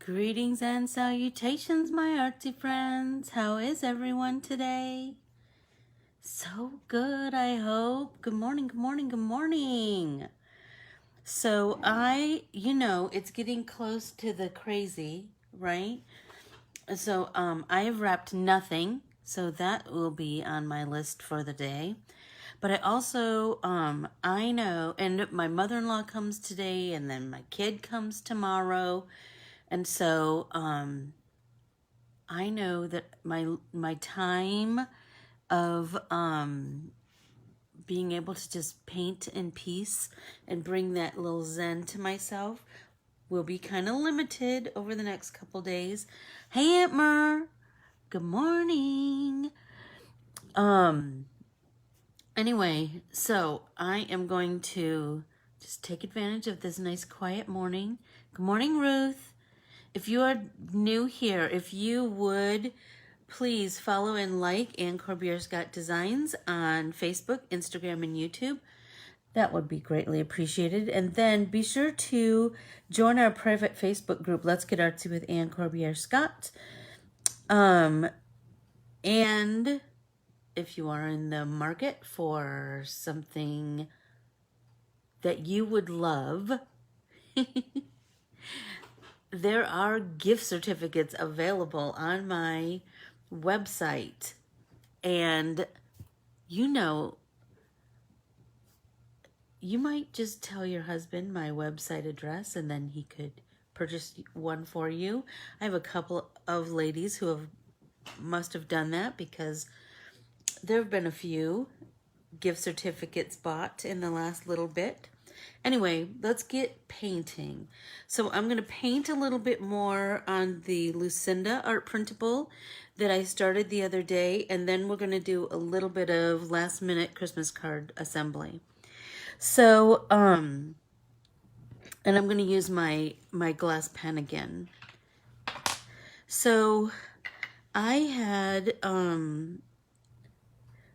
Greetings and salutations, my artsy friends. How is everyone today? So good, I hope. Good morning, good morning, good morning. So it's getting close to the crazy, right? So I have wrapped nothing, so that will be on my list for the day. But I also, I know, and my mother-in-law comes today, and then my kid comes tomorrow. And so I know that my time of being able to just paint in peace and bring that little zen to myself will be kind of limited over the next couple days. Hey, Aunt Mer. Good morning. Anyway, so I am going to just take advantage of this nice quiet morning. Good morning, Ruth. If you are new here, if you would please follow and like Ann Corbiere-Scott Designs on Facebook, Instagram, and YouTube. That would be greatly appreciated. And then be sure to join our private Facebook group, Let's Get Artsy with Ann Corbiere-Scott. And if you are in the market for something that you would love, there are gift certificates available on my website. And you might just tell your husband my website address and then he could purchase one for you. I have a couple of ladies who must have done that because there have been a few gift certificates bought in the last little bit. Anyway, let's get painting. So I'm going to paint a little bit more on the Lucinda art printable that I started the other day, and then we're going to do a little bit of last minute Christmas card assembly. So, and I'm going to use my glass pen again. So I had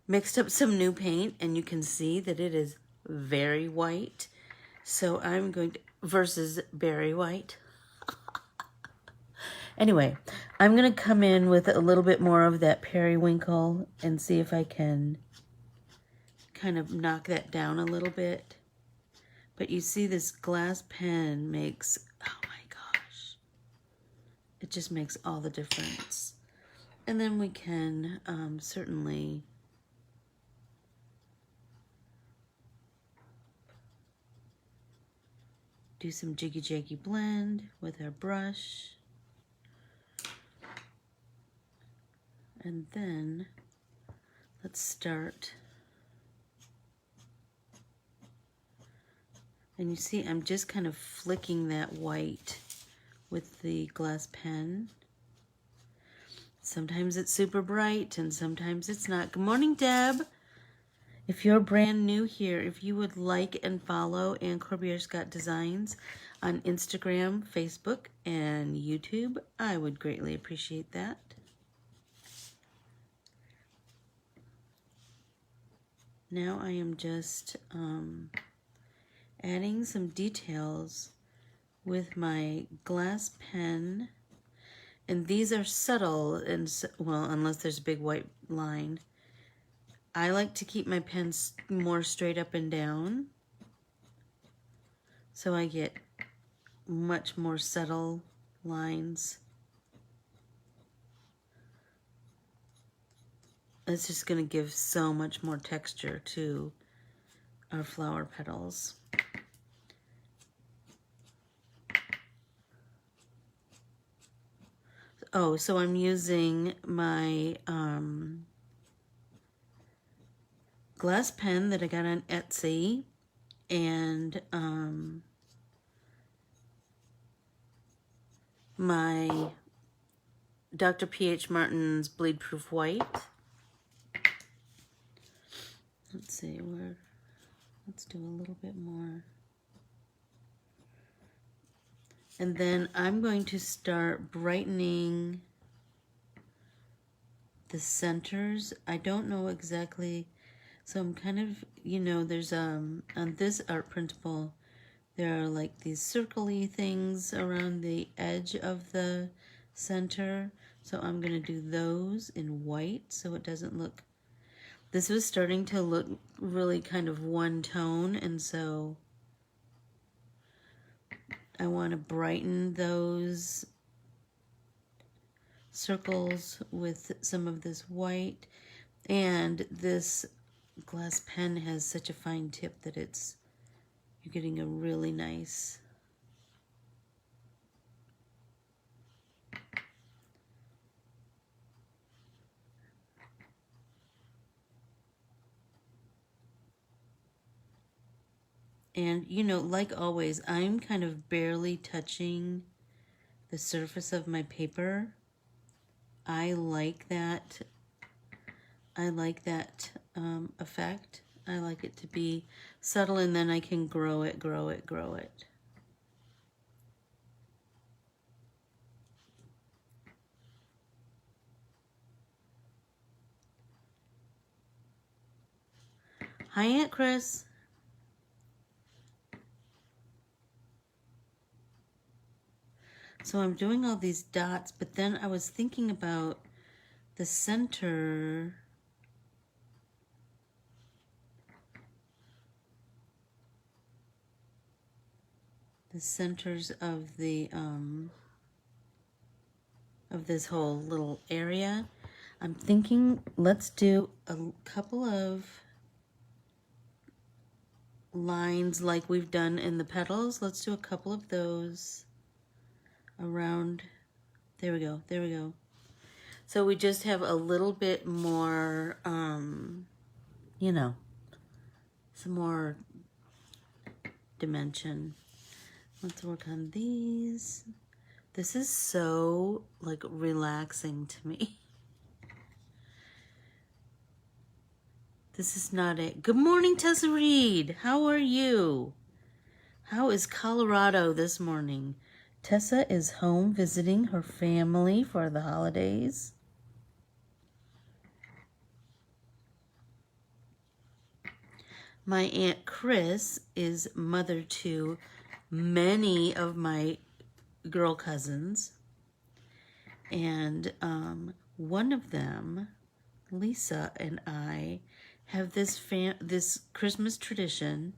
mixed up some new paint, and you can see that it is very white. So I'm going to, versus berry white. Anyway, I'm going to come in with a little bit more of that periwinkle and see if I can kind of knock that down a little bit. But you see this glass pen makes, oh my gosh, it just makes all the difference. And then we can certainly do some jiggy-jaggy blend with our brush. And then let's start. And you see I'm just kind of flicking that white with the glass pen. Sometimes it's super bright and sometimes it's not. Good morning, Deb. If you're brand new here, if you would like and follow Ann Corbiere-Scott Designs on Instagram, Facebook, and YouTube, I would greatly appreciate that. Now I am just adding some details with my glass pen. And these are subtle, and well, unless there's a big white line. I like to keep my pens more straight up and down, so I get much more subtle lines. It's just going to give so much more texture to our flower petals. Oh, so I'm using my glass pen that I got on Etsy, and my Dr. P.H. Martin's Bleed Proof White. Let's see, let's do a little bit more. And then I'm going to start brightening the centers. I don't know exactly, so I'm kind of, there's on this art printable, there are like these circle-y things around the edge of the center. So I'm going to do those in white so it doesn't look, this was starting to look really kind of one tone, and so I want to brighten those circles with some of this white. And this glass pen has such a fine tip that you're getting a really nice and you know, like always, I'm kind of barely touching the surface of my paper. I like that. I like that effect. I like it to be subtle, and then I can grow it, grow it, grow it. Hi, Aunt Chris. So I'm doing all these dots, but then I was thinking about the center. The centers of the of this whole little area. I'm thinking let's do a couple of lines like we've done in the petals. Let's do a couple of those around. There we go, there we go. So we just have a little bit more, you know, some more dimension. Let's work on these. This is so, like, relaxing to me. This is not it. Good morning, Tessa Reed. How are you? How is Colorado this morning? Tessa is home visiting her family for the holidays. My Aunt Chris is mother to many of my girl cousins. And one of them, Lisa, and I have this Christmas tradition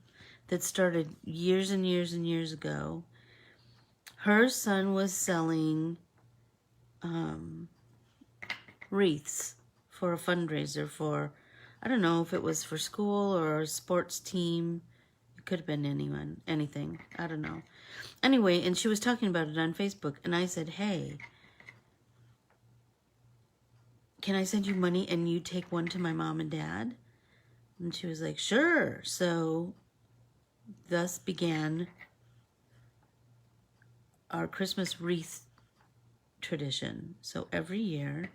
that started years and years and years ago. Her son was selling wreaths for a fundraiser for, I don't know if it was for school or a sports team. It could have been anything. I don't know. Anyway, and she was talking about it on Facebook, and I said, hey, can I send you money and you take one to my mom and dad? And she was like, sure. So thus began our Christmas wreath tradition. So every year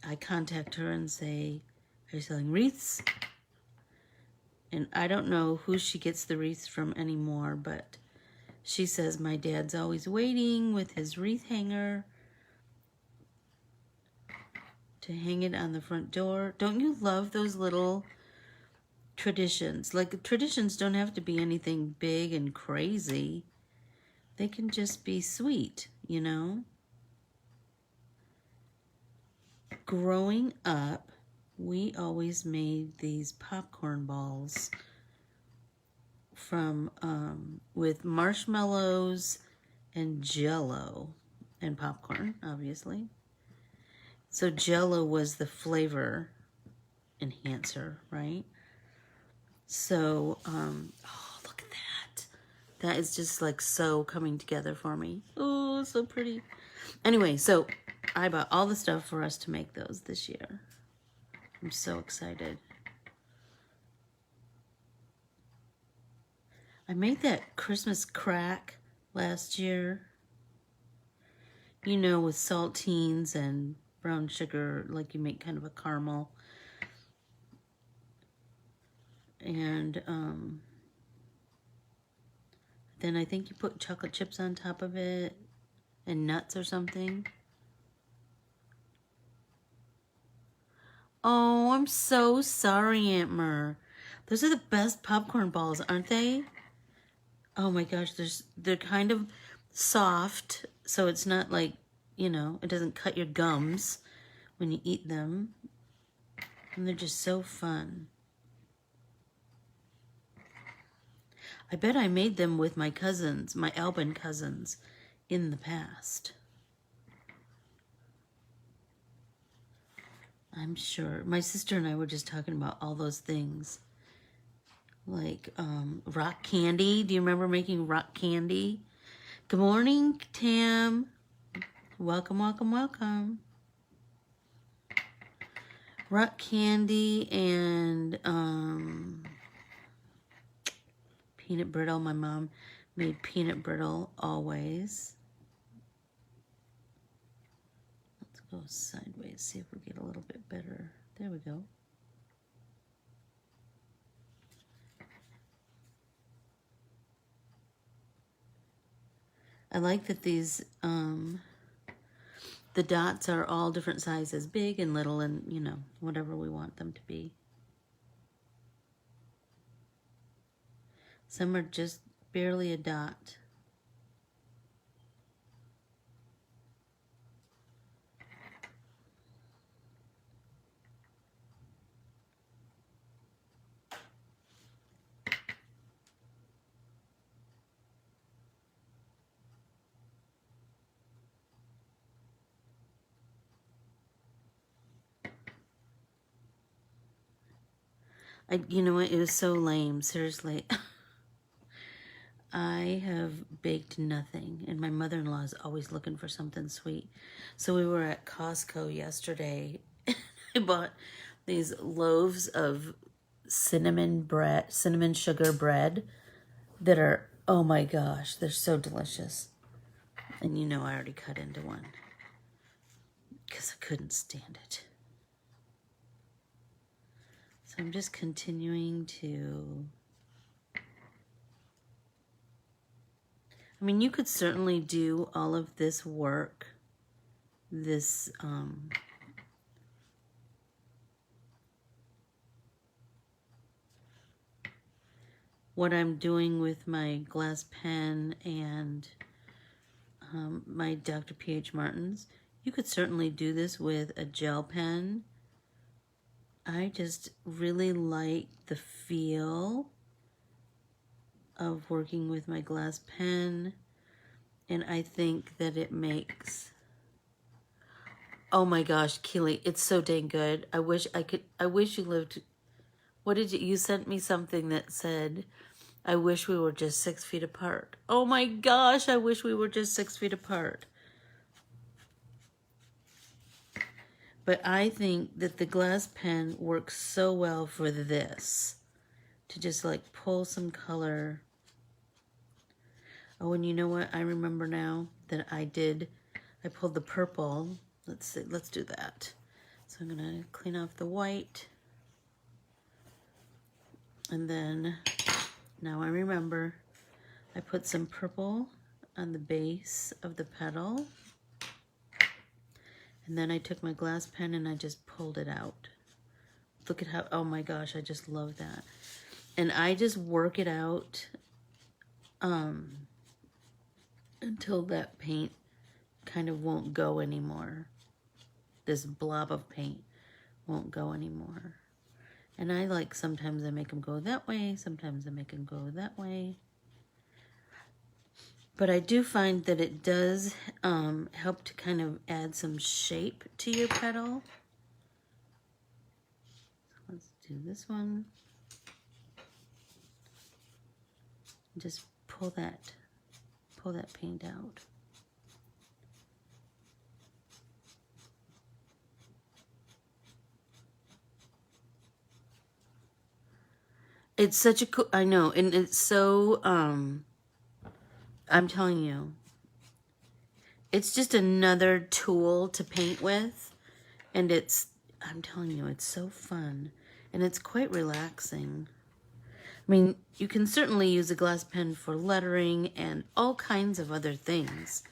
I contact her and say, are you selling wreaths? And I don't know who she gets the wreaths from anymore, but she says my dad's always waiting with his wreath hanger to hang it on the front door. Don't you love those little traditions? Like, traditions don't have to be anything big and crazy. They can just be sweet, you know? Growing up, we always made these popcorn balls from with marshmallows and Jell-O and popcorn, obviously. So Jell-O was the flavor enhancer, right? So, oh, look at that. That is just like so coming together for me. Oh, so pretty. Anyway, so I bought all the stuff for us to make those this year. I'm so excited. I made that Christmas crack last year. You know, with saltines and brown sugar, like you make kind of a caramel. And then I think you put chocolate chips on top of it and nuts or something. Oh, I'm so sorry, Aunt Mer. Those are the best popcorn balls, aren't they? Oh my gosh, they're kind of soft, so it's not like, you know, it doesn't cut your gums when you eat them. And they're just so fun. I bet I made them with my cousins, my Albin cousins, in the past. I'm sure. My sister and I were just talking about all those things. Like rock candy. Do you remember making rock candy? Good morning, Tam. Welcome, welcome, welcome. Rock candy and peanut brittle. My mom made peanut brittle always. Let's go sideways, see if we get a little bit better. There we go. I like that these, the dots are all different sizes, big and little and, you know, whatever we want them to be. Some are just barely a dot. You know what, it was so lame, seriously. I have baked nothing, and my mother-in-law is always looking for something sweet. So we were at Costco yesterday. I bought these loaves of cinnamon sugar bread that are, oh my gosh, they're so delicious. And you know I already cut into one because I couldn't stand it. So I'm just continuing to... I mean, you could certainly do all of this work, this, what I'm doing with my glass pen and my Dr. P.H. Martin's. You could certainly do this with a gel pen. I just really like the feel of working with my glass pen, and I think that it makes, oh my gosh, Keely, it's so dang good. I wish you lived, what did you sent me something that said, I wish we were just 6 feet apart. Oh my gosh, I wish we were just 6 feet apart. But I think that the glass pen works so well for this. To just like pull some color. Oh, and you know what? I remember now that I pulled the purple. Let's see, let's do that. So I'm gonna clean off the white. And then, now I remember, I put some purple on the base of the petal. And then I took my glass pen and I just pulled it out. Look at how, oh my gosh, I just love that. And I just work it out until that paint kind of won't go anymore. This blob of paint won't go anymore. And I like, sometimes I make them go that way, sometimes I make them go that way. But I do find that it does help to kind of add some shape to your petal. So let's do this one. Just pull that paint out. It's such a cool, I know, and it's so, I'm telling you, it's just another tool to paint with, and I'm telling you, it's so fun, and it's quite relaxing. I mean, you can certainly use a glass pen for lettering and all kinds of other things.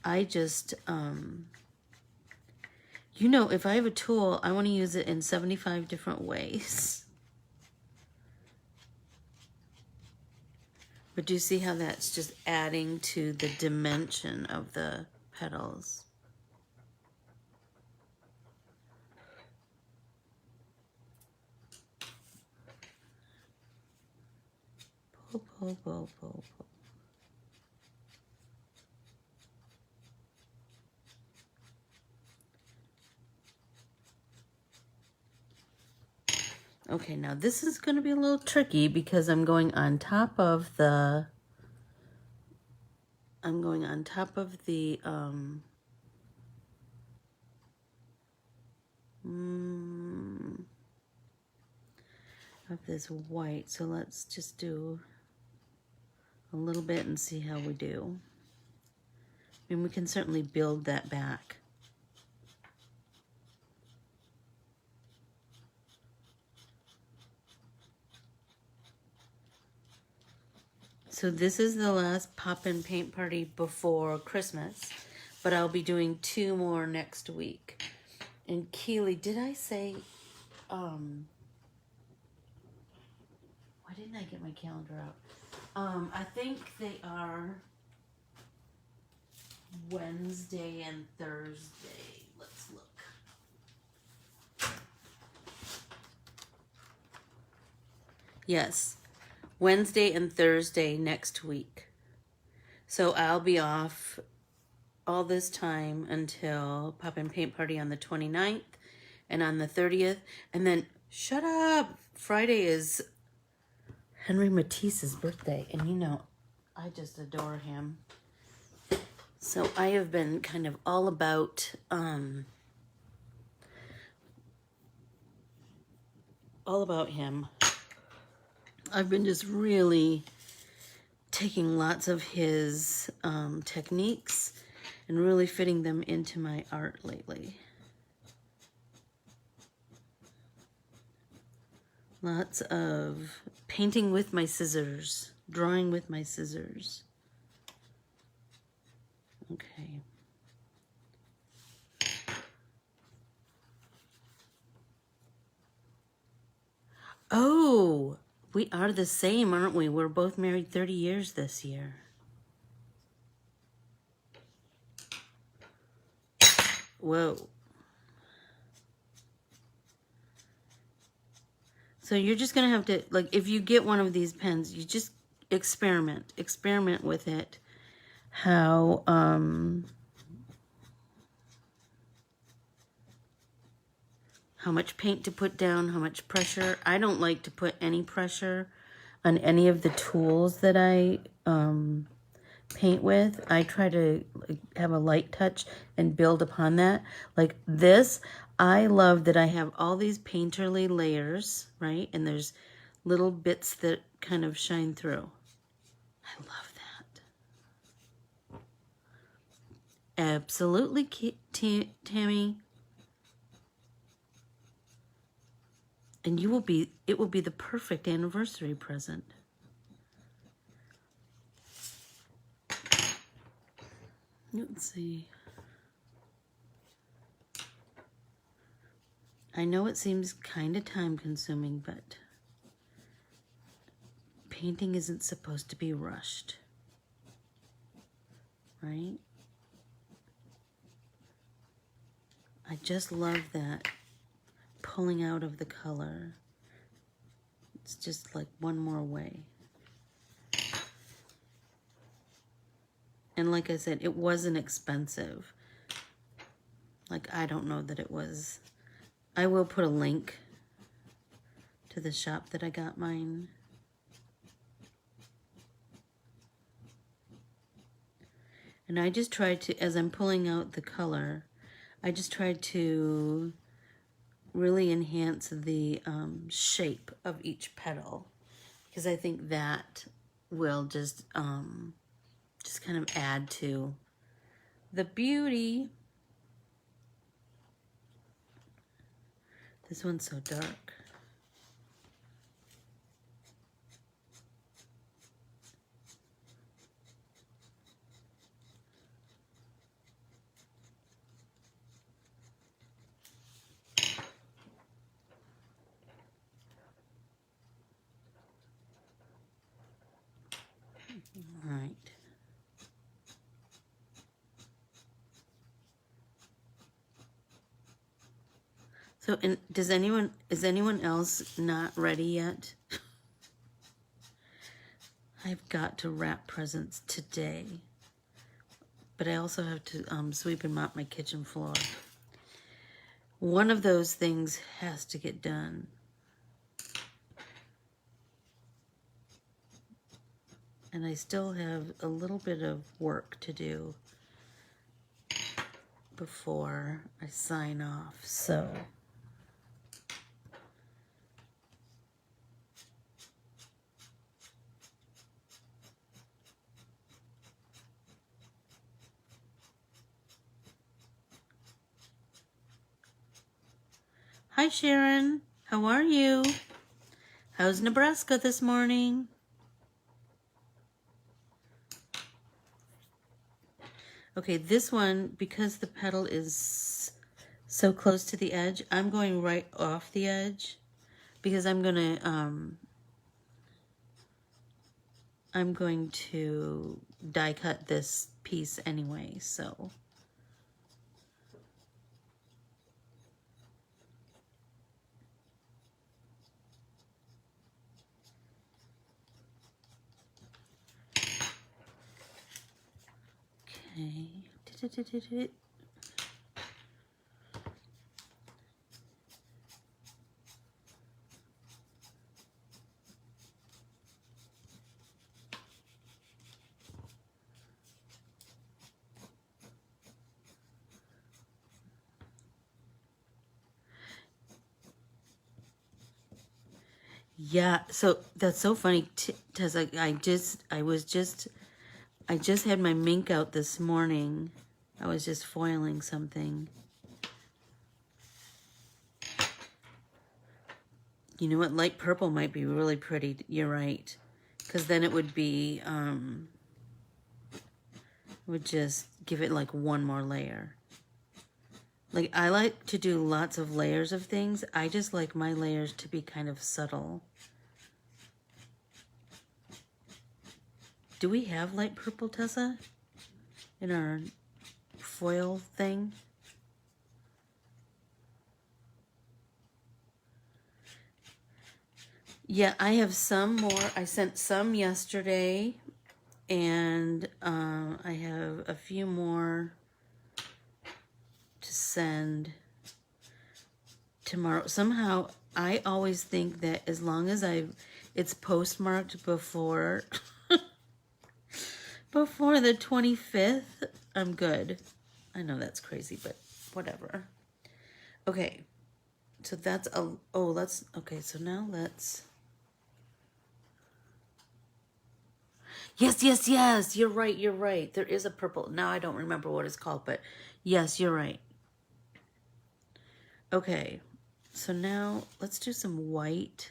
I just, you know, if I have a tool, I want to use it in 75 different ways. But do you see how that's just adding to the dimension of the petals? Pull, pull, pull, pull, pull. Okay, now this is going to be a little tricky because I'm going on top of the of this white. So let's just do a little bit and see how we do. I mean, we can certainly build that back. So this is the last pop-in paint party before Christmas, but I'll be doing 2 more next week. And Keely, did I say, why didn't I get my calendar out? I think they are Wednesday and Thursday. Let's look. Yes, Wednesday and Thursday next week. So I'll be off all this time until Pop-In Paint Party on the 29th and on the 30th. And then, shut up! Friday is Henry Matisse's birthday. And you know, I just adore him. So I have been kind of all about him. I've been just really taking lots of his techniques and really fitting them into my art lately. Lots of painting with my scissors, drawing with my scissors. Okay. Oh, we are the same, aren't we? We're both married 30 years this year. Whoa. So you're just going to have to, like, if you get one of these pens, you just experiment with it. How much paint to put down, how much pressure. I don't like to put any pressure on any of the tools that I paint with. I try to have a light touch and build upon that. Like this, I love that I have all these painterly layers, right? And there's little bits that kind of shine through. I love that. Absolutely, Tammy. And it will be the perfect anniversary present. Let's see. I know it seems kind of time consuming, but painting isn't supposed to be rushed, right? I just love that pulling out of the color. It's just like one more way. And like I said, it wasn't expensive. Like, I don't know that it was. I will put a link to the shop that I got mine. And I just tried to, as I'm pulling out the color, I just tried to really enhance the shape of each petal, because I think that will just kind of add to the beauty. This one's so dark. So, is anyone else not ready yet? I've got to wrap presents today, but I also have to sweep and mop my kitchen floor. One of those things has to get done. And I still have a little bit of work to do before I sign off, so. Hi Sharon, how are you? How's Nebraska this morning? Okay, this one, because the petal is so close to the edge, I'm going right off the edge because I'm going to die cut this piece anyway, so. Okay. Yeah, so that's so funny, Tessa. I just had my mink out this morning. I was just foiling something. You know what? Light purple might be really pretty. You're right. Because then it would be, would just give it like one more layer. Like, I like to do lots of layers of things. I just like my layers to be kind of subtle. Do we have light purple, Tessa? In our foil thing? Yeah, I have some more. I sent some yesterday, and I have a few more to send tomorrow. Somehow, I always think that as long as it's postmarked before before the 25th, I'm good. I know that's crazy, but whatever. Okay, so that's okay, so now let's. Yes, you're right. There is a purple. Now I don't remember what it's called, but yes, you're right. Okay, so now let's do some white.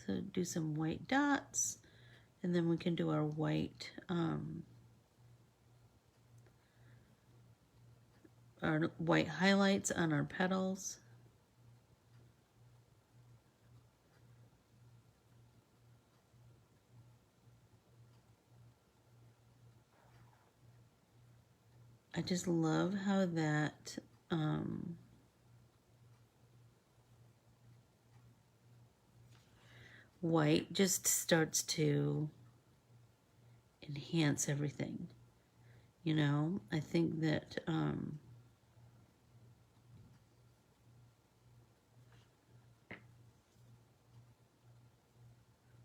So do some white dots, and then we can do our white, highlights on our petals. I just love how that white just starts to enhance everything. You know, I think that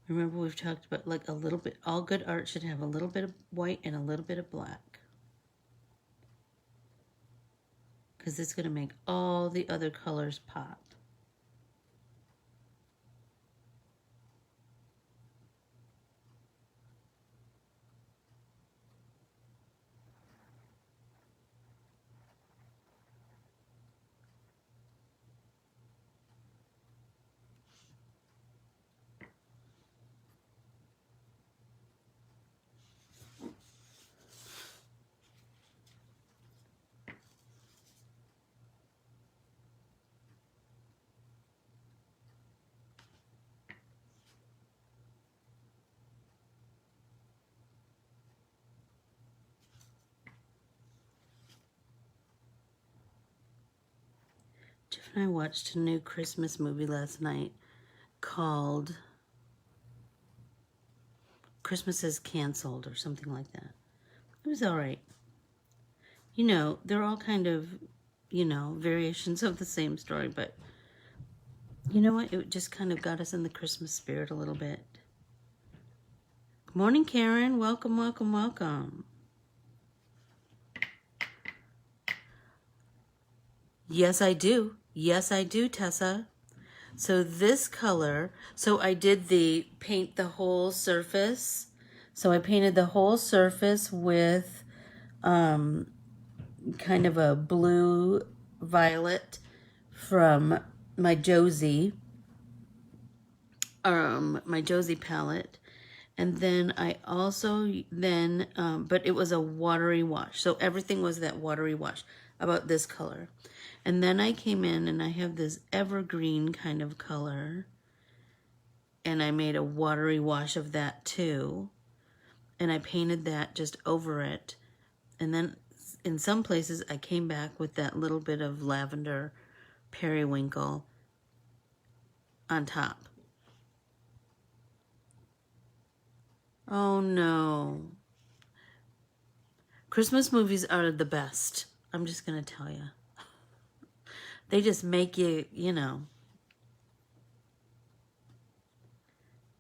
remember we've talked about like a little bit, all good art should have a little bit of white and a little bit of black. Because it's going to make all the other colors pop. and I watched a new Christmas movie last night called Christmas is Canceled or something like that. It was all right. You know, they're all kind of, you know, variations of the same story, but you know what? It just kind of got us in the Christmas spirit a little bit. Good morning, Karen. Welcome, welcome, welcome. Yes, I do. Yes, I do, Tessa. So this color, so I did paint the whole surface. So I painted the whole surface with kind of a blue violet from my Josie palette. And then I also but it was a watery wash. So everything was that watery wash about this color. And then I came in and I have this evergreen kind of color. And I made a watery wash of that too. And I painted that just over it. And then in some places I came back with that little bit of lavender periwinkle on top. Oh no. Christmas movies are the best. I'm just going to tell you. They just make you, you know.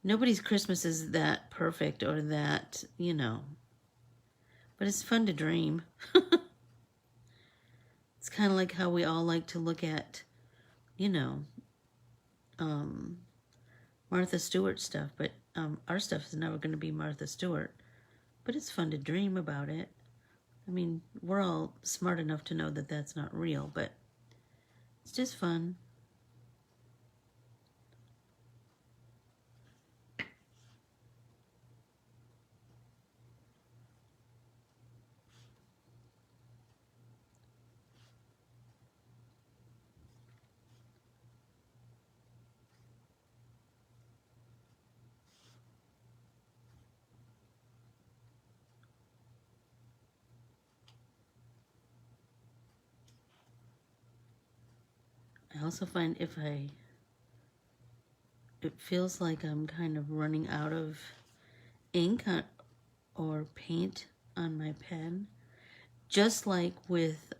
Nobody's Christmas is that perfect or that, you know. But it's fun to dream. It's kind of like how we all like to look at, you know, Martha Stewart stuff. But our stuff is never going to be Martha Stewart. But it's fun to dream about it. I mean, we're all smart enough to know that that's not real, but it's just fun. I also find it feels like I'm kind of running out of ink or paint on my pen, just like with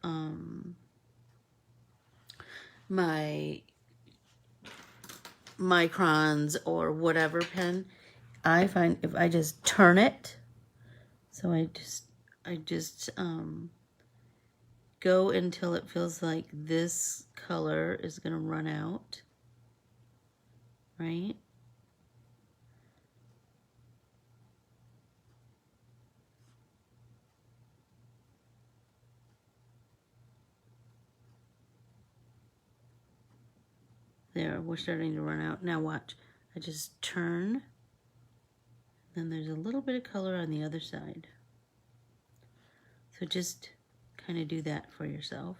my microns or whatever pen. I find if I just turn it, so I just go until it feels like this color is going to run out, right? There, we're starting to run out. Now watch. I just turn, then there's a little bit of color on the other side. So just kind of do that for yourself.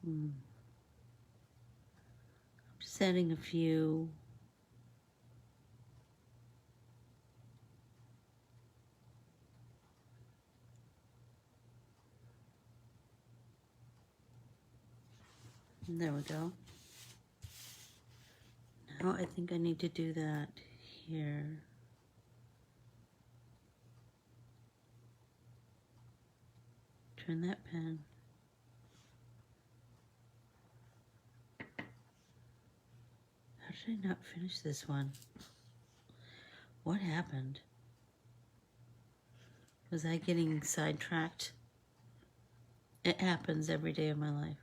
I'm just adding a few. There we go. Now I think I need to do that here. Turn that pen. How did I not finish this one? What happened? Was I getting sidetracked? It happens every day of my life.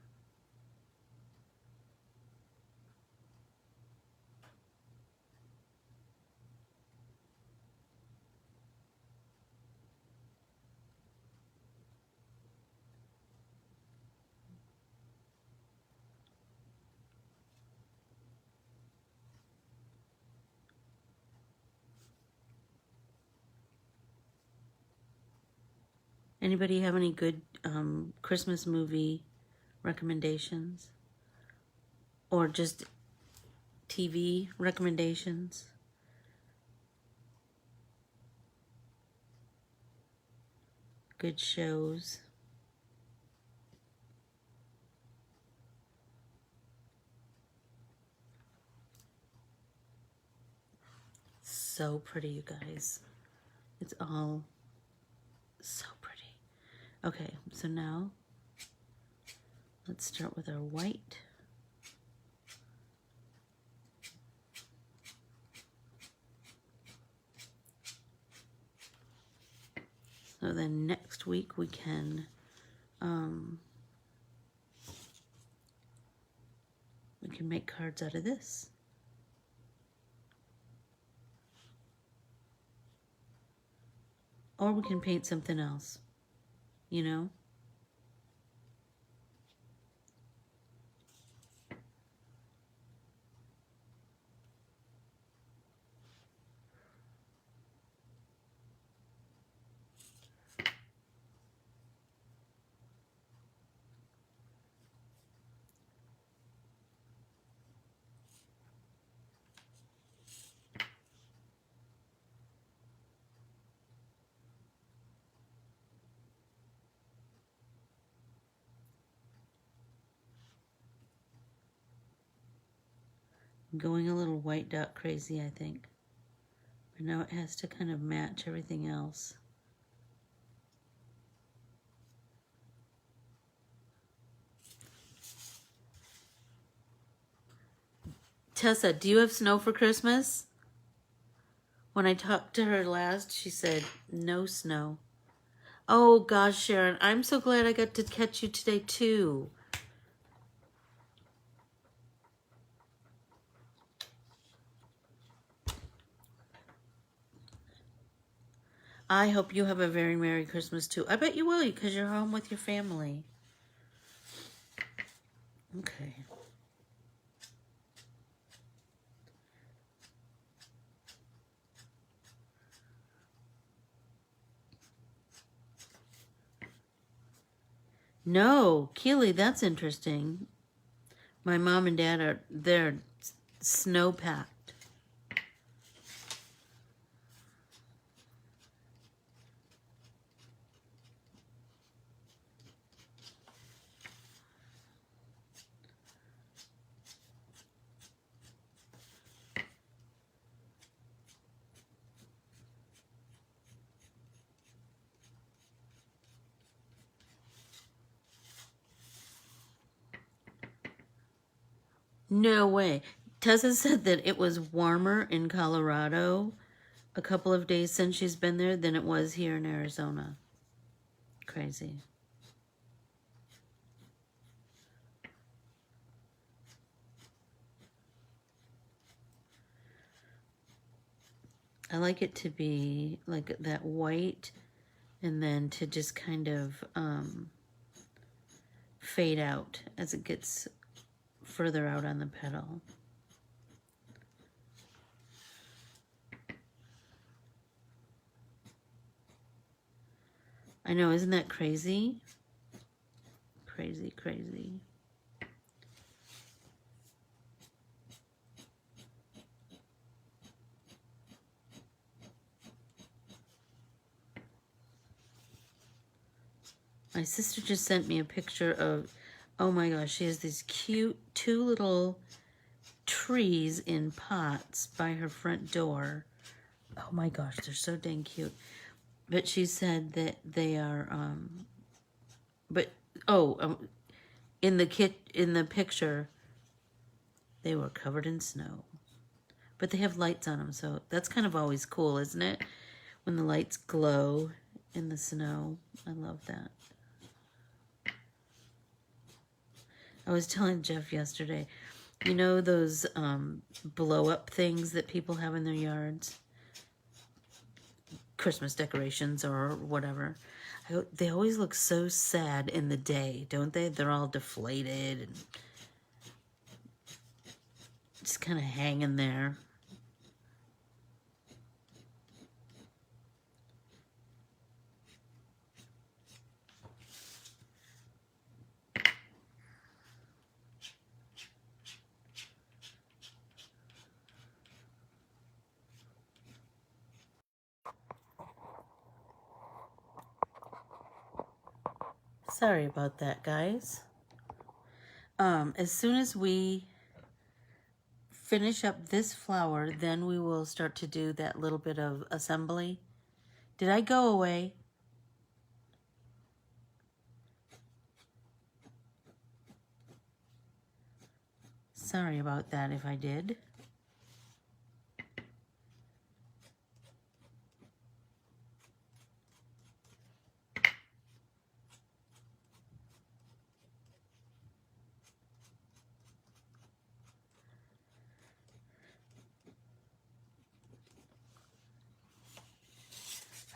Anybody have any good Christmas movie recommendations? Or just TV recommendations? Good shows. So pretty, you guys. It's all so pretty. Okay, so now let's start with our white. So then next week we can make cards out of this. Or we can paint something else, you know? I'm going a little white dot crazy, I think. But now it has to kind of match everything else. Tessa, do you have snow for Christmas? When I talked to her last, she said, no snow. Oh gosh, Sharon, I'm so glad I got to catch you today too. I hope you have a very Merry Christmas too. I bet you will, because you're home with your family. Okay. No, Keely, that's interesting. My mom and dad they're snow-packed. No way. Tessa said that it was warmer in Colorado a couple of days since she's been there than it was here in Arizona. Crazy. I like it to be like that white and then to just kind of fade out as it gets further out on the petal. I know, isn't that crazy? Crazy, crazy. My sister just sent me a picture of, oh my gosh, she has these cute two little trees in pots by her front door. Oh my gosh, they're so dang cute. But she said that they are, in the picture, they were covered in snow. But they have lights on them, so that's kind of always cool, isn't it? When the lights glow in the snow. I love that. I was telling Jeff yesterday, you know those blow-up things that people have in their yards? Christmas decorations or whatever. They always look so sad in the day, don't they? They're all deflated and just kind of hanging there. Sorry about that, guys. As soon as we finish up this flower, then we will start to do that little bit of assembly. Did I go away? Sorry about that if I did.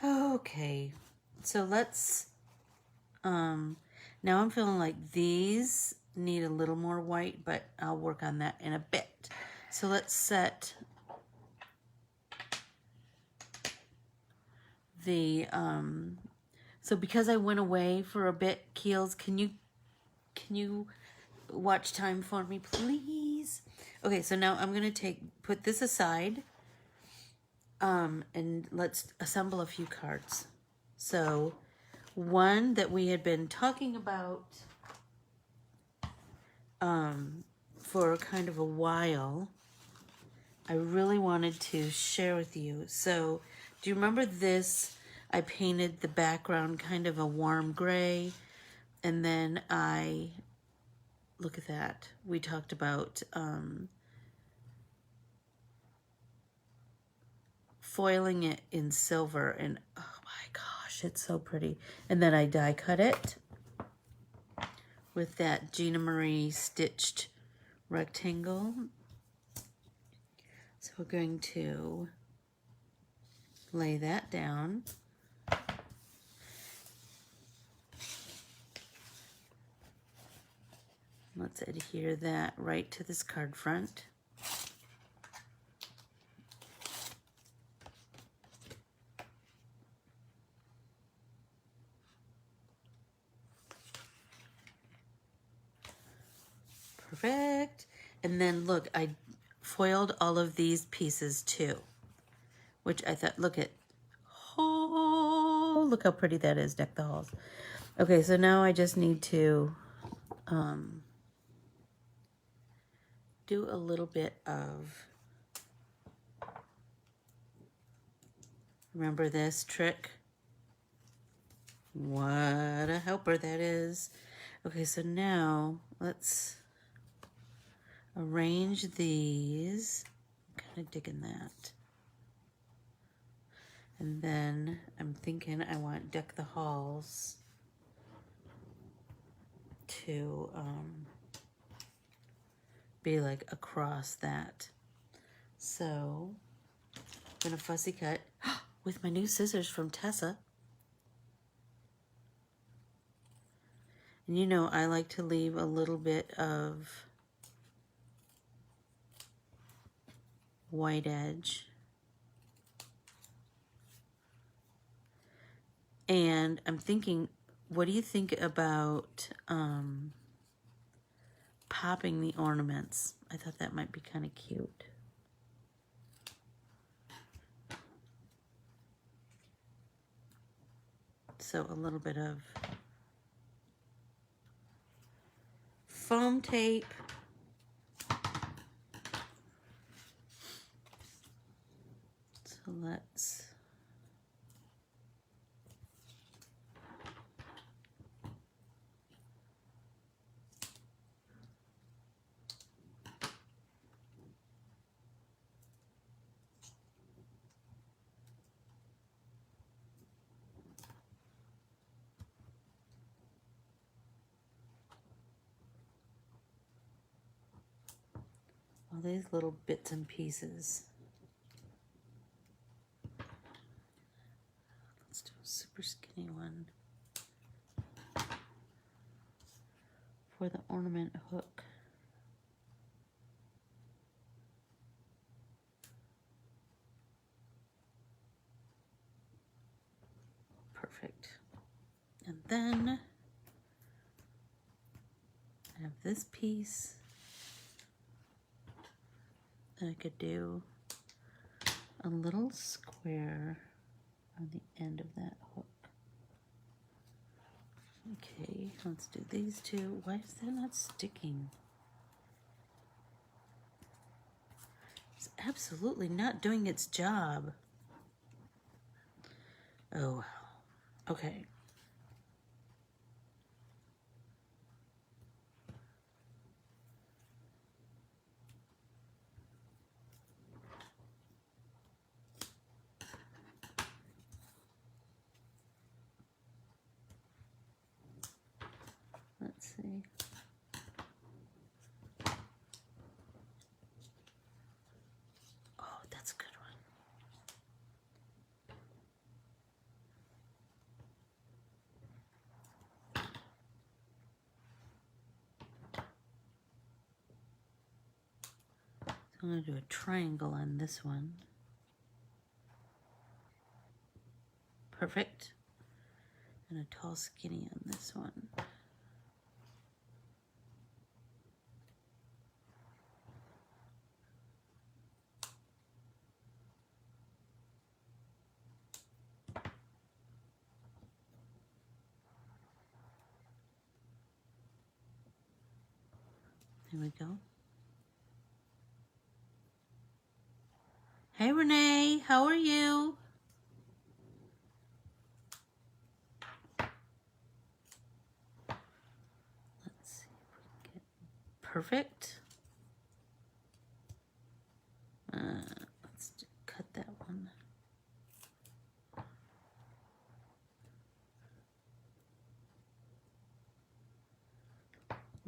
Okay, so let's, now I'm feeling like these need a little more white, but I'll work on that in a bit. So let's set the, so because I went away for a bit, Keels, can you watch time for me, please? Okay, so now I'm gonna put this aside, and let's assemble a few cards. So one that we had been talking about for kind of a while, I really wanted to share with you. So do you remember this? I painted the background kind of a warm gray, and then look at that. We talked about foiling it in silver, and oh my gosh, it's so pretty. And then I die cut it with that Gina Marie stitched rectangle. So we're going to lay that down. Let's adhere that right to this card front. Perfect. And then look, I foiled all of these pieces too, which I thought, look how pretty that is, Deck the Halls. Okay, so now I just need to do a little bit of, remember this trick? What a helper that is. Okay, so now let's arrange these. I'm kind of digging that. And then I'm thinking I want Deck the Halls to be like across that. So I'm gonna fussy cut with my new scissors from Tessa. And you know, I like to leave a little bit of white edge. And I'm thinking, what do you think about popping the ornaments? I thought that might be kind of cute. So a little bit of foam tape. So let's all these little bits and pieces. Let's do a super skinny one for the ornament hook. Perfect. And then I have this piece that I could do a little square on the end of that hook. Okay, let's do these two. Why is that not sticking? It's absolutely not doing its job. Oh, okay. Let's see. Oh, that's a good one. So I'm going to do a triangle on this one. Perfect. And a tall skinny on this one. There we go. Hey Renee, how are you? Let's see if we can get perfect. Let's cut that one.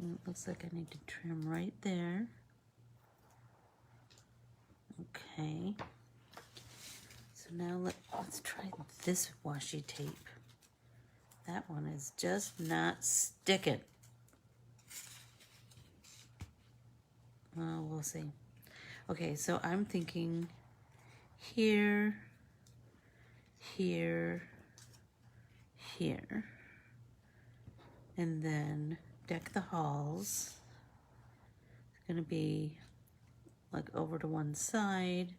It looks like I need to trim right there. Okay. So now let's try this washi tape. That one is just not sticking. Well, we'll see. Okay, so I'm thinking here, here, here, and then deck the halls. It's gonna be like over to one side.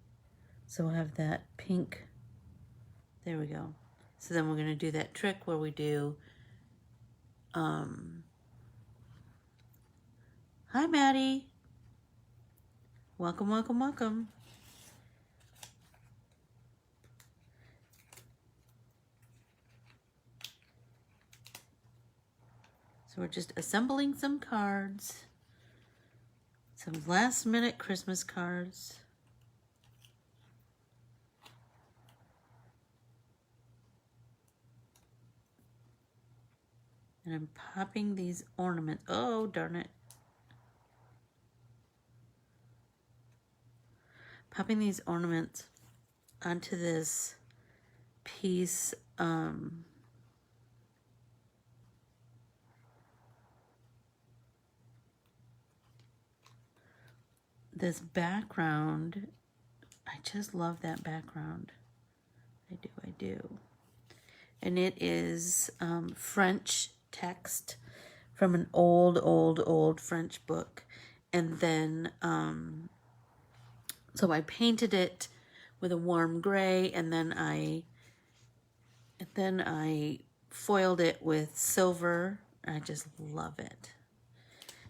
So we'll have that pink. There we go. So then we're gonna do that trick where we do, hi Maddie. Welcome, welcome, welcome. So we're just assembling some cards. Some last minute Christmas cards. And I'm popping these ornaments. Oh, darn it. Popping these ornaments onto this piece. This background. I just love that background. I do. And it is French text from an old French book. And then, so I painted it with a warm gray, and then I foiled it with silver. I just love it.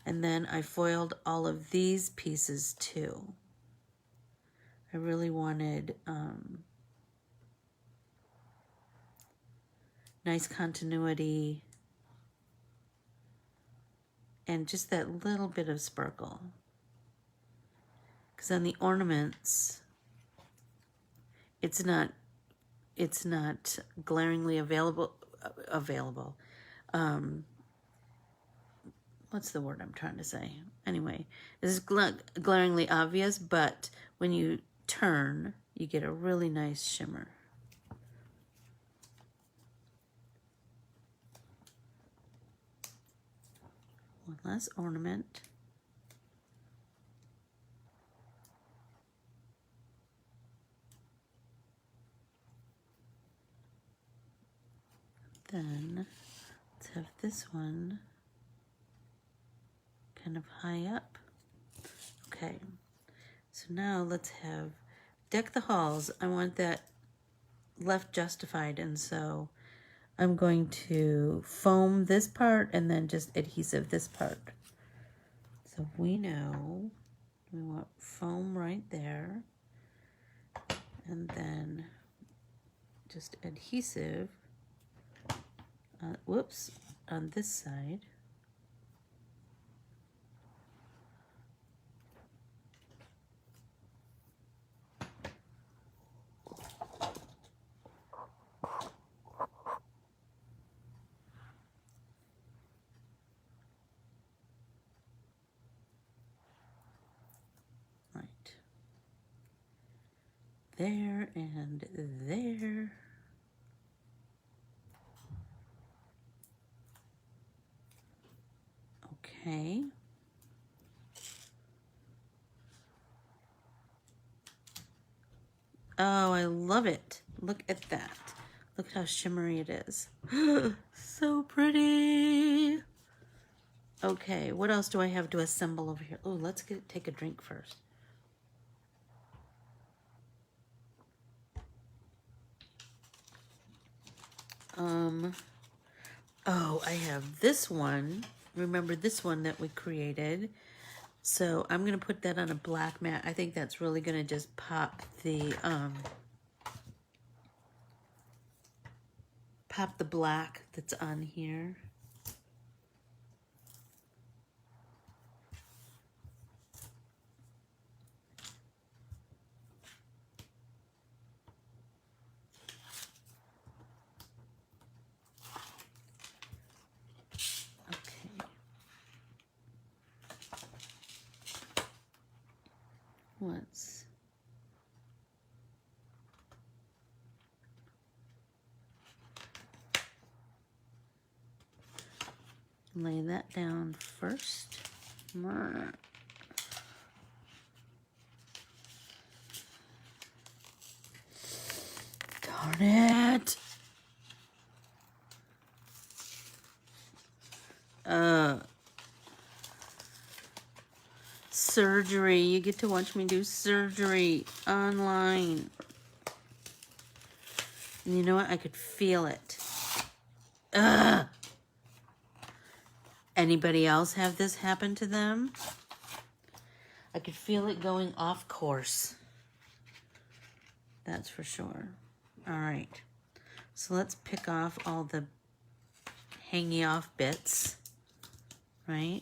And then I foiled all of these pieces too. I really wanted nice continuity and just that little bit of sparkle. Because on the ornaments, it's not glaringly available. What's the word I'm trying to say? Anyway, this is glaringly obvious, but when you turn, you get a really nice shimmer. One last ornament. Then let's have this one kind of high up. Okay, so now let's have deck the halls. I want that left justified, and so I'm going to foam this part and then just adhesive this part. So we know we want foam right there, and then just adhesive, whoops, on this side. Right. There and there. Okay. Oh, I love it. Look at that. Look at how shimmery it is. So pretty. Okay, what else do I have to assemble over here? Oh, let's take a drink first. Oh, I have this one. Remember this one that we created? So I'm going to put that on a black mat. I think that's really going to just pop the black that's on here. Okay. Let's lay that down first. Darn it. Surgery. You get to watch me do surgery online. And you know what? I could feel it. Ugh. Anybody else have this happen to them? I could feel it going off course. That's for sure. All right. So let's pick off all the hangy off bits, right?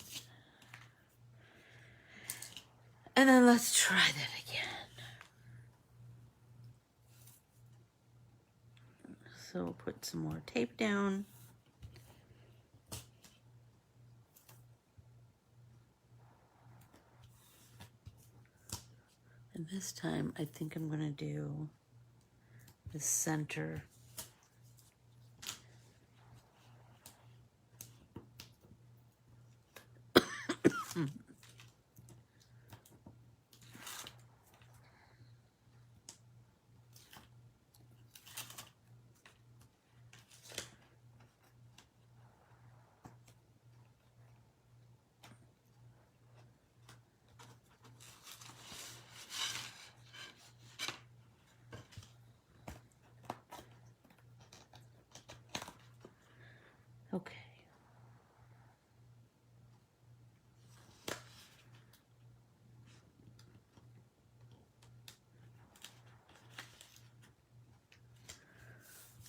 And then let's try that again. So we'll put some more tape down. And this time I think I'm going to do the center. Okay.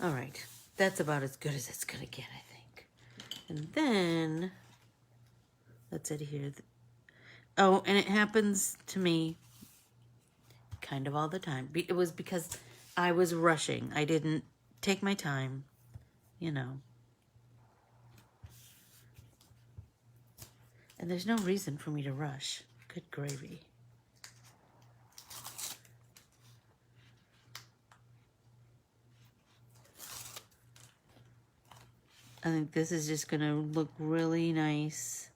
All right. That's about as good as it's going to get, I think. And then let's adhere. Oh, and it happens to me kind of all the time. It was because I was rushing. I didn't take my time, you know. And there's no reason for me to rush. Good gravy. I think this is just going to look really nice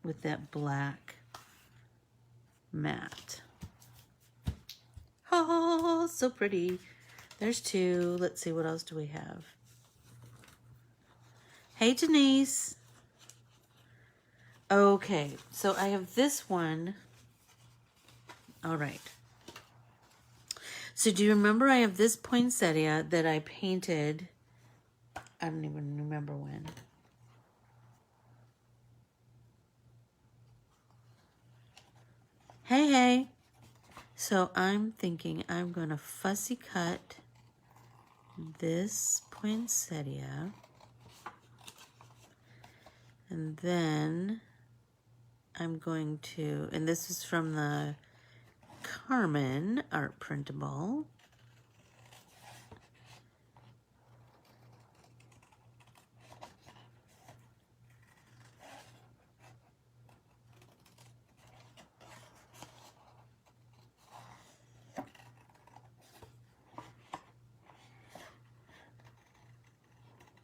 with that black mat. Oh, so pretty. There's two. Let's see, what else do we have? Hey, Denise. Okay, so I have this one. All right. So do you remember I have this poinsettia that I painted, I don't even remember when. Hey. So I'm thinking I'm going to fussy cut this poinsettia. And then I'm going to, and this is from the Carmen art printable.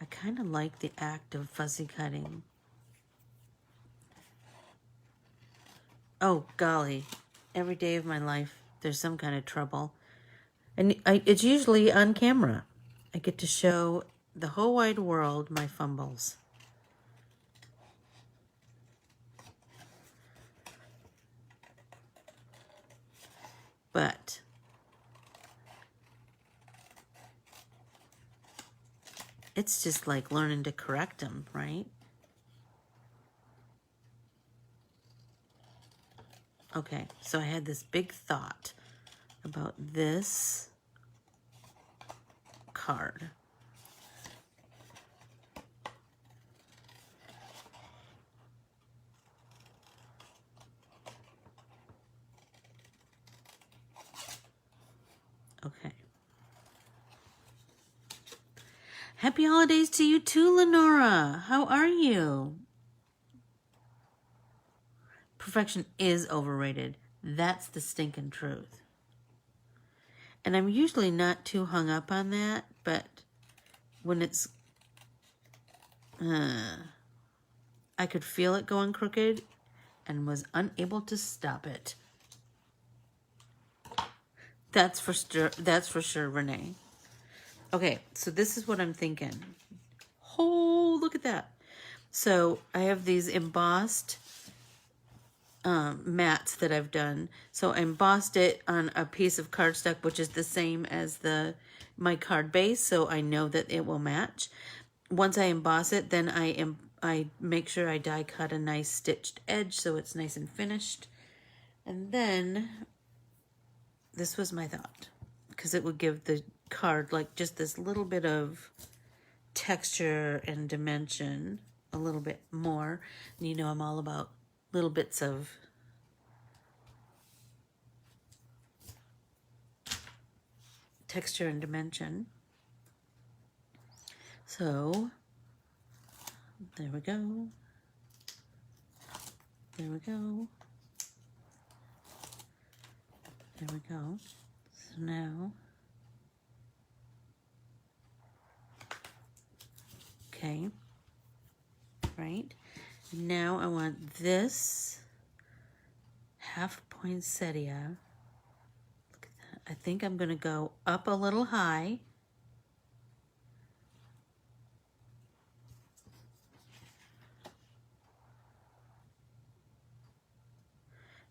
I kind of like the act of fussy cutting. Oh, golly. Every day of my life, there's some kind of trouble. And it's usually on camera. I get to show the whole wide world my fumbles. But it's just like learning to correct them, right? Okay, so I had this big thought about this card. Okay. Happy holidays to you too, Lenora. How are you? Perfection is overrated. That's the stinking truth. And I'm usually not too hung up on that, but when it's... I could feel it going crooked and was unable to stop it. That's for sure, Renee. Okay, so this is what I'm thinking. Oh, look at that. So I have these embossed mats that I've done. So I embossed it on a piece of cardstock, which is the same as my card base, so I know that it will match. Once I emboss it, then I make sure I die cut a nice stitched edge so it's nice and finished. And then this was my thought, because it would give the card like just this little bit of texture and dimension, a little bit more. And you know I'm all about little bits of texture and dimension. So there we go. There we go. There we go. So now, okay, right? Now I want this half poinsettia. Look at that. I think I'm going to go up a little high.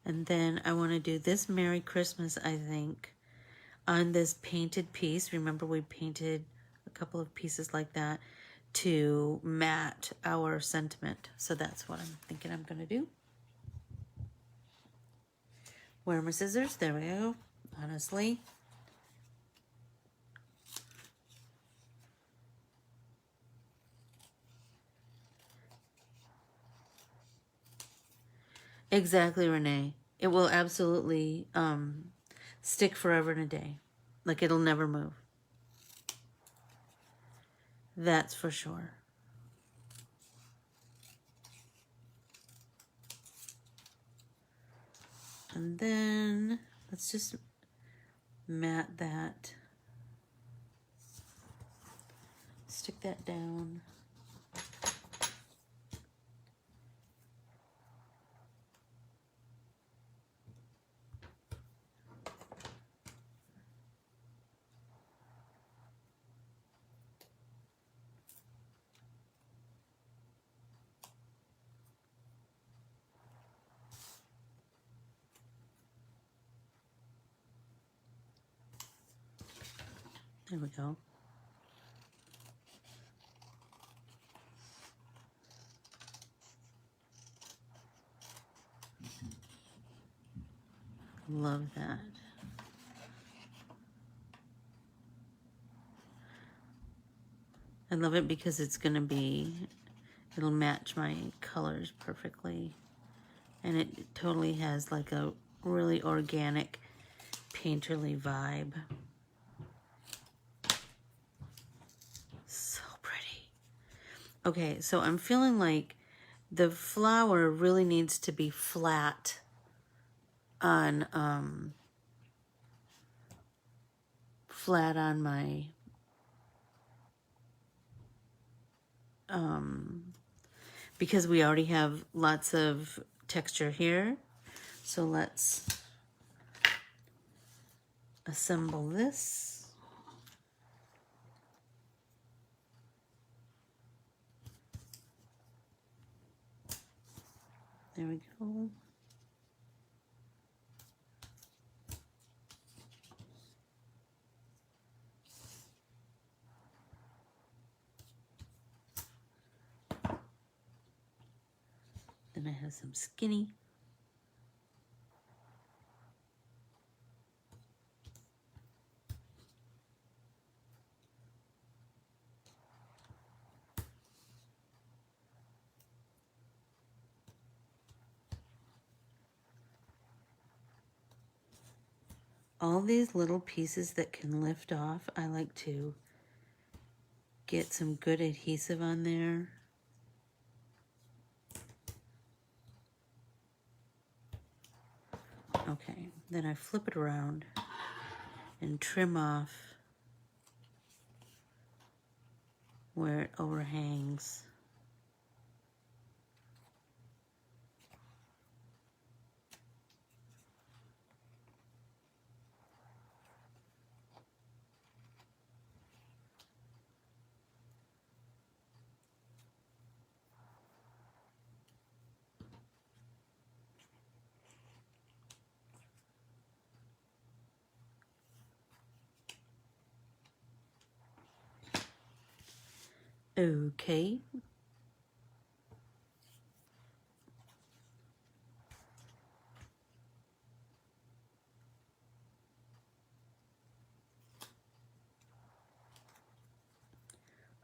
And then I want to do this Merry Christmas, I think, on this painted piece. Remember we painted a couple of pieces like that to mat our sentiment. So that's what I'm thinking I'm going to do. Where are my scissors? There we go. Honestly. Exactly, Renee. It will absolutely stick forever and a day. Like it'll never move. That's for sure. And then let's just mat that. Stick that down. There we go. Love that. I love it because it's going to be, it'll match my colors perfectly. And it totally has like a really organic, painterly vibe. So pretty. Okay, so I'm feeling like the flower really needs to be flat on my because we already have lots of texture here. So let's assemble this. There we go. Then I have some skinny. All these little pieces that can lift off, I like to get some good adhesive on there. Okay, then I flip it around and trim off where it overhangs. Okay.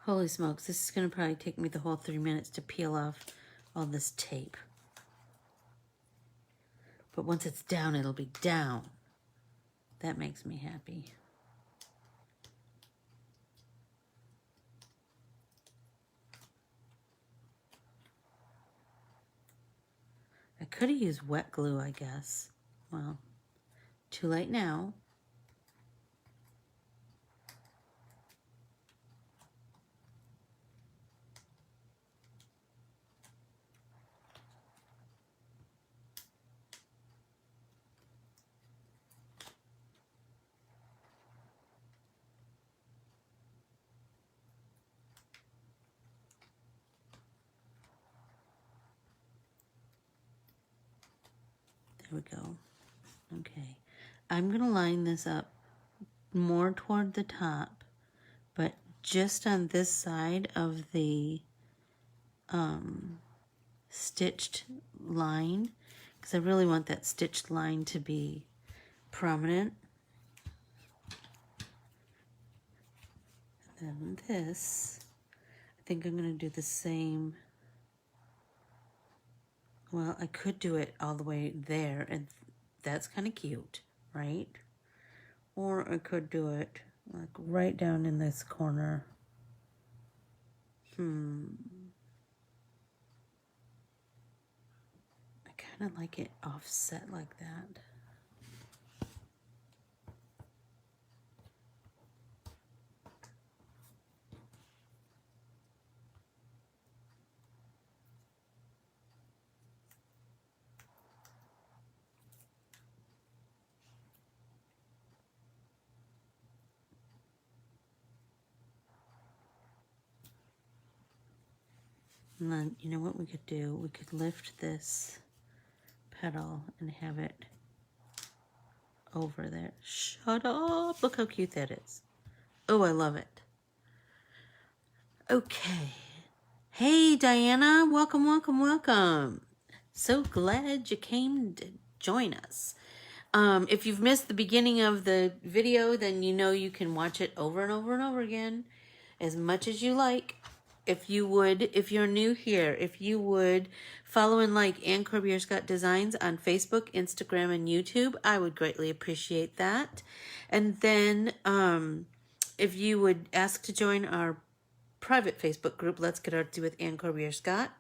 Holy smokes, this is going to probably take me the whole 3 minutes to peel off all this tape. But once it's down, it'll be down. That makes me happy. I could have used wet glue, I guess. Well, too late now. There we go. Okay. I'm going to line this up more toward the top, but just on this side of the stitched line, because I really want that stitched line to be prominent. And then this, I think I'm going to do the same. Well, I could do it all the way there, and that's kind of cute, right? Or I could do it like right down in this corner. I kind of like it offset like that. And then, you know what we could do? We could lift this petal and have it over there. Shut up! Look how cute that is. Oh, I love it. Okay. Hey, Diana. Welcome, welcome, welcome. So glad you came to join us. If you've missed the beginning of the video, then you know you can watch it over and over and over again as much as you like. If you would, if you're new here, if you would follow and like Ann Corbiere-Scott Designs on Facebook, Instagram, and YouTube, I would greatly appreciate that. And then if you would ask to join our private Facebook group, Let's Get Artsy with Ann Corbiere-Scott.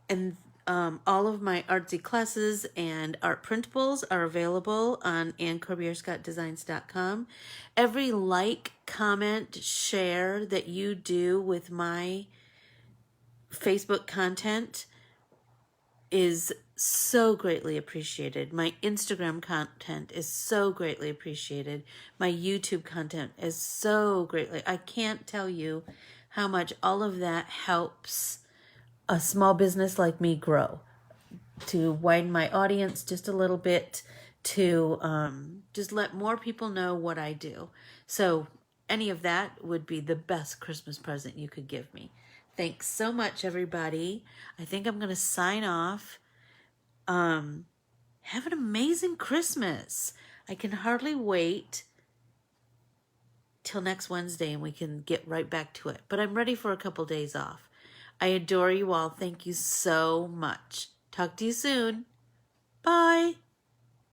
And all of my artsy classes and art printables are available on AnnCorbiereScottDesigns.com. Every like, comment, share that you do with my Facebook content is so greatly appreciated. My Instagram content is so greatly appreciated. My YouTube content is so greatly. I can't tell you how much all of that helps a small business like me grow, to widen my audience just a little bit, to just let more people know what I do. So any of that would be the best Christmas present you could give me. Thanks so much, everybody. I think I'm going to sign off. Have an amazing Christmas. I can hardly wait till next Wednesday and we can get right back to it. But I'm ready for a couple days off. I adore you all. Thank you so much. Talk to you soon. Bye.